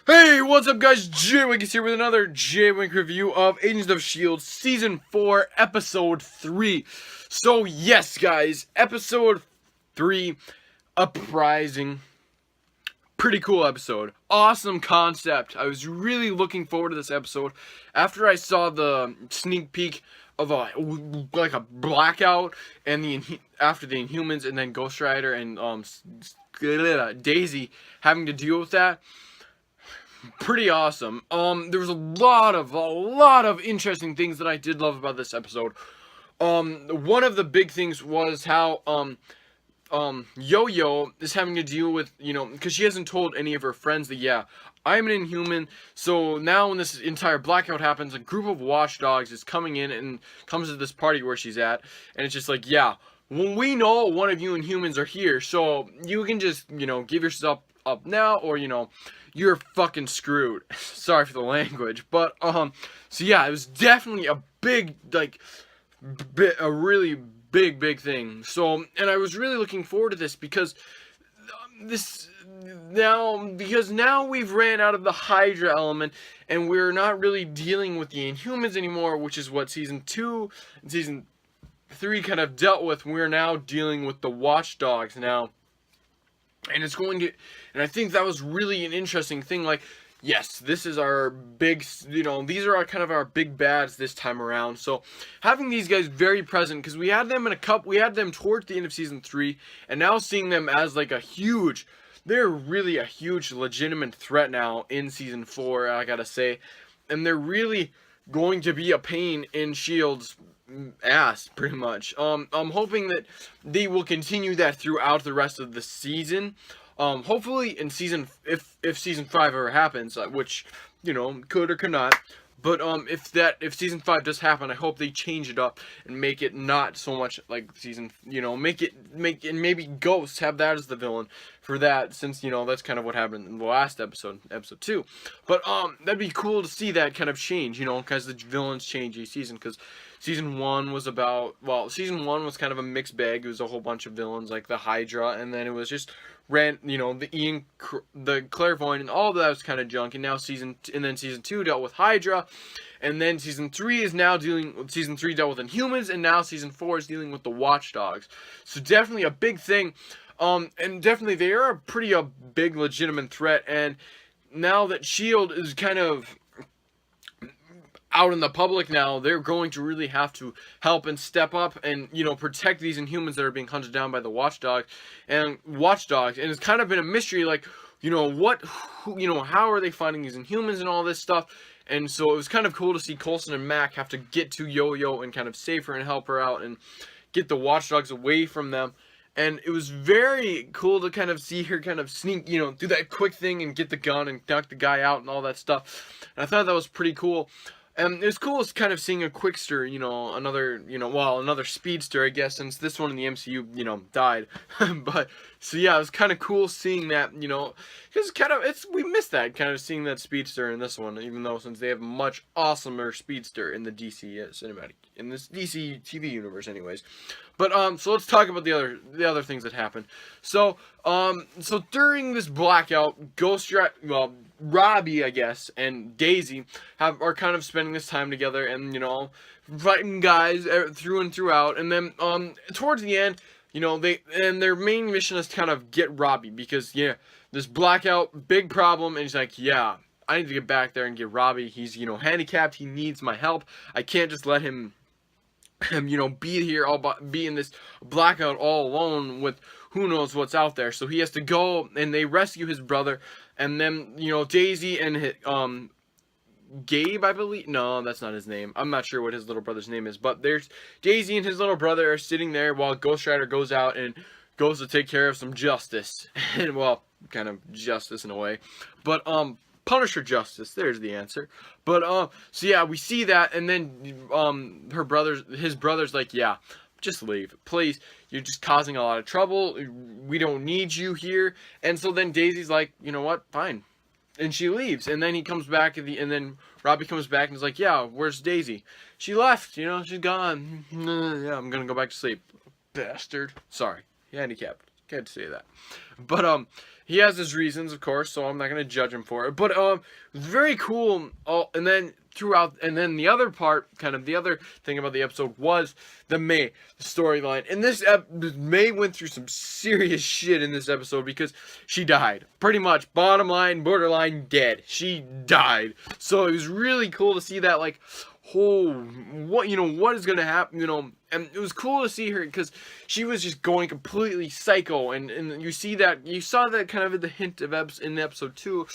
Hey, what's up guys, J-Wink is here with another J-Wink review of Agents of S.H.I.E.L.D. Season 4, Episode 3. So yes guys, Episode 3, Uprising. Pretty cool episode. Awesome concept. I was really looking forward to this episode. After I saw the sneak peek of like a blackout and after the Inhumans and then Ghost Rider and Daisy having to deal with that. Pretty awesome. There was a lot of interesting things that I did love about this episode. One of the big things was how Yo-Yo is having to deal with, because she hasn't told any of her friends that, yeah, I'm an Inhuman. So now when this entire blackout happens, a group of watchdogs is coming in and comes to this party where she's at, and it's just like, yeah, well, we know one of you Inhumans are here, so you can just, give yourself up now, or, you're fucking screwed. Sorry for the language, but, so yeah, it was definitely a big, a really big thing. So, and I was really looking forward to this because now we've ran out of the Hydra element and we're not really dealing with the Inhumans anymore, which is what season 2 and season 3 kind of dealt with. We're now dealing with the watchdogs now. And it's going to, and I think that was really an interesting thing. Like, yes, this is our big, these are kind of our big bads this time around. So having these guys very present, because we had them we had them towards the end of season 3, and now seeing them as like they're really a huge legitimate threat now in season 4, I gotta say. And they're really going to be a pain in S.H.I.E.L.D's ass, pretty much. I'm hoping that they will continue that throughout the rest of the season. Hopefully in if season 5 ever happens, which, could or could not. But if season 5 does happen, I hope they change it up and make it not so much like season, make it maybe Ghosts have that as the villain for that, since that's kind of what happened in the last episode 2. But that'd be cool to see that kind of change, because the villains change each season. Because season 1 was season 1 was kind of a mixed bag. It was a whole bunch of villains like the Hydra, and then it was just the Clairvoyant, and all of that was kind of junk. And now season 2 dealt with Hydra, and then season 3 is now season 3 dealt with Inhumans, and now season 4 is dealing with the Watchdogs. So definitely a big thing, and definitely they are a big legitimate threat. And now that S.H.I.E.L.D. is kind of out in the public now, they're going to really have to help and step up and, protect these Inhumans that are being hunted down by the Watchdogs. And it's kind of been a mystery, like, how are they finding these Inhumans and all this stuff. And so it was kind of cool to see Coulson and Mac have to get to Yo-Yo and kind of save her and help her out and get the Watchdogs away from them. And it was very cool to kind of see her kind of sneak, do that quick thing and get the gun and knock the guy out and all that stuff. And I thought that was pretty cool. And it was cool kind of seeing a Quickster, another speedster, I guess, since this one in the MCU, died. But, so yeah, it was kind of cool seeing that, because we missed that, kind of seeing that speedster in this one, even though since they have a much awesomer speedster in the DC cinematic, in this DC TV universe anyways. But, so let's talk about the other things that happened. So during this blackout, Robbie, I guess, and Daisy are kind of spending this time together and, fighting guys through and throughout. And then, towards the end, their main mission is to kind of get Robbie, because, this blackout, big problem, and he's like, yeah, I need to get back there and get Robbie. He's, handicapped, he needs my help. I can't just let him be in this blackout all alone with who knows what's out there. So he has to go, and they rescue his brother, and then, Daisy and Gabe, I believe. No, that's not his name. I'm not sure what his little brother's name is, but there's Daisy and his little brother are sitting there while Ghost Rider goes out and goes to take care of some justice. And, well, kind of justice in a way. But, Punisher justice, there's the answer. But, so yeah, we see that, and then, his brother's like, yeah, just leave, please, you're just causing a lot of trouble, we don't need you here. And so then Daisy's like, you know what, fine, and she leaves. And then he comes back, and then Robbie comes back and is like, yeah, where's Daisy? She left, she's gone. Yeah, I'm gonna go back to sleep. Bastard. Sorry, handicapped. Can't say that. But he has his reasons, of course, so I'm not gonna judge him for it. But very cool. And then throughout, and then the other part, kind of the other thing about the episode was the May storyline. And this May went through some serious shit in this episode because she died. Pretty much, bottom line, borderline dead. She died. So it was really cool to see that, like, oh, what, what is gonna happen, and it was cool to see her because she was just going completely psycho, and you saw that kind of in the hint of in episode 2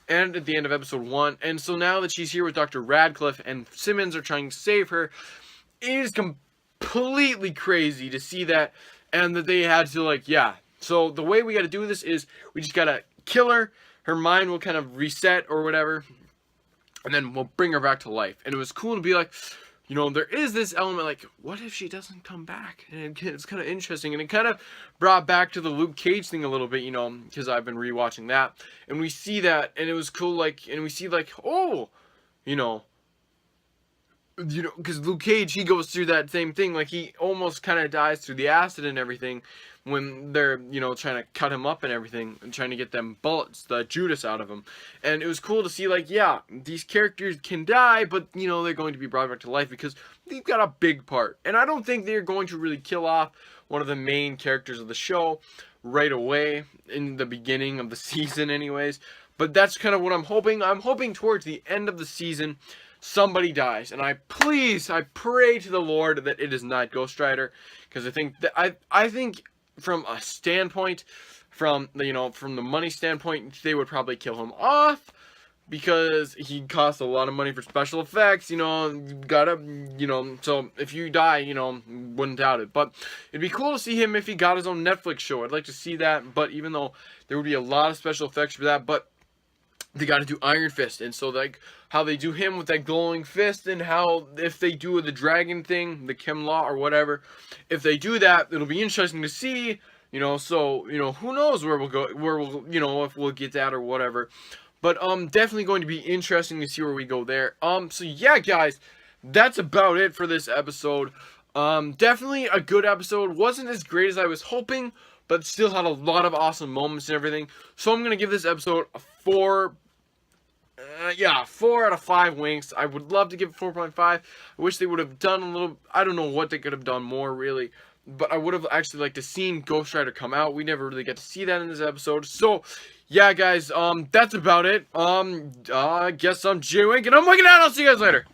and at the end of episode 1. And so now that she's here with Dr. Radcliffe and Simmons are trying to save her, it is completely crazy to see that, and that they had to, like, yeah, so the way we got to do this is we just gotta kill her mind will kind of reset or whatever, and then we'll bring her back to life. And it was cool to be like, there is this element, like, what if she doesn't come back? And it's kind of interesting. And it kind of brought back to the Luke Cage thing a little bit, because I've been rewatching that. And we see that, and it was cool, like, and we see, like, oh, because Luke Cage, he goes through that same thing. Like, he almost kind of dies through the acid and everything when they're, trying to cut him up and everything and trying to get them bullets, the Judas out of him. And it was cool to see, like, yeah, these characters can die, but, they're going to be brought back to life because they've got a big part. And I don't think they're going to really kill off one of the main characters of the show right away in the beginning of the season anyways. But that's kind of what I'm hoping. I'm hoping towards the end of the season, somebody dies, and I pray to the Lord that it is not Ghost Rider, because I think that I think from a standpoint, from the money standpoint, they would probably kill him off because he costs a lot of money for special effects. So if you die, wouldn't doubt it. But it'd be cool to see him if he got his own Netflix show. I'd like to see that. But even though there would be a lot of special effects for that, but they got to do Iron Fist, and so, like, how they do him with that glowing fist, and how if they do the dragon thing, the Kim Law or whatever, if they do that, it'll be interesting to see, so, who knows where we'll go, if we'll get that or whatever. But definitely going to be interesting to see where we go there. So yeah, guys, that's about it for this episode. Definitely a good episode. Wasn't as great as I was hoping, but still had a lot of awesome moments and everything. So I'm going to give this episode a 4 out of 5 winks. I would love to give it 4.5. I wish they would have done a little, I don't know what they could have done more, really. But I would have actually liked to seen Ghost Rider come out. We never really got to see that in this episode. So, yeah, guys, that's about it. I guess I'm Jay Wink, and I'm winking out. I'll see you guys later.